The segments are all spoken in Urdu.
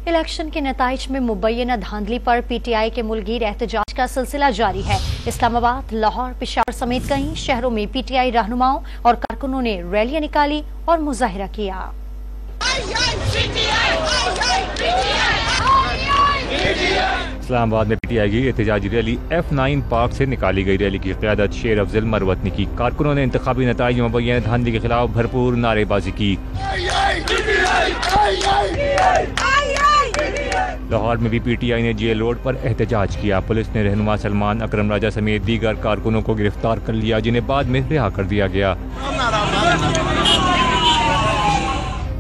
الیکشن کے نتائج میں مبینہ دھاندلی پر پی ٹی آئی کے ملگیر احتجاج کا سلسلہ جاری ہے۔ اسلام آباد، لاہور، پشاور سمیت کئی شہروں میں پی ٹی آئی رہنماؤں اور کارکنوں نے ریلیاں نکالی اور مظاہرہ کیا۔ اسلام آباد میں پی ٹی آئی کی احتجاجی ریلی F9 پارک سے نکالی گئی۔ ریلی کی قیادت شیر افضل مروت نے کی۔ کارکنوں نے انتخابی نتائج میں مبینہ دھاندلی کے خلاف بھرپور نعرے بازی کی۔ لاہور میں بھی پی ٹی آئی نے جیل روڈ پر احتجاج کیا۔ پولیس نے رہنما سلمان اکرم راجہ سمیت دیگر کارکنوں کو گرفتار کر لیا، جنہیں بعد میں رہا کر دیا گیا۔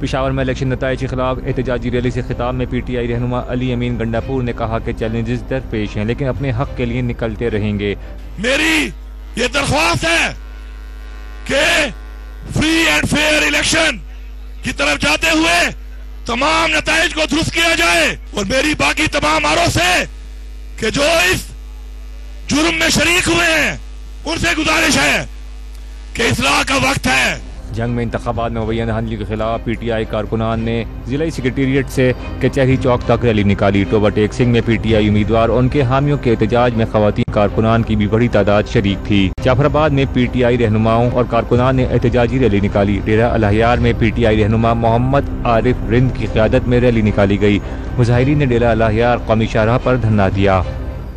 پشاور میں الیکشن نتائج کے خلاف احتجاجی ریلی سے خطاب میں پی ٹی آئی رہنما علی امین گنڈاپور نے کہا کہ چیلنجز درپیش ہیں، لیکن اپنے حق کے لیے نکلتے رہیں گے۔ میری یہ درخواست ہے کہ فری اینڈ فیئر الیکشن کی طرف جاتے ہوئے تمام نتائج کو درست کیا جائے، اور میری باقی تمام آروں سے کہ جو اس جرم میں شریک ہوئے ہیں ان سے گزارش ہے کہ اصلاح کا وقت ہے۔ جنگ میں انتخابات میں مبینہ دھاندلی کے خلاف پی ٹی آئی کارکنان نے ضلعی سیکریٹریٹ سے کچہری چوک تک ریلی نکالی۔ ٹوبہ ٹیک سنگھ میں پی ٹی آئی امیدوار اور ان کے حامیوں کے احتجاج میں خواتین کارکنان کی بھی بڑی تعداد شریک تھی۔ جعفر آباد میں پی ٹی آئی رہنماؤں اور کارکنان نے احتجاجی ریلی نکالی۔ ڈیرہ الہیار میں پی ٹی آئی رہنما محمد عارف رند کی قیادت میں ریلی نکالی گئی۔ مظاہرین نے ڈیرہ الہیار قومی شاہراہ پر دھرنا دیا۔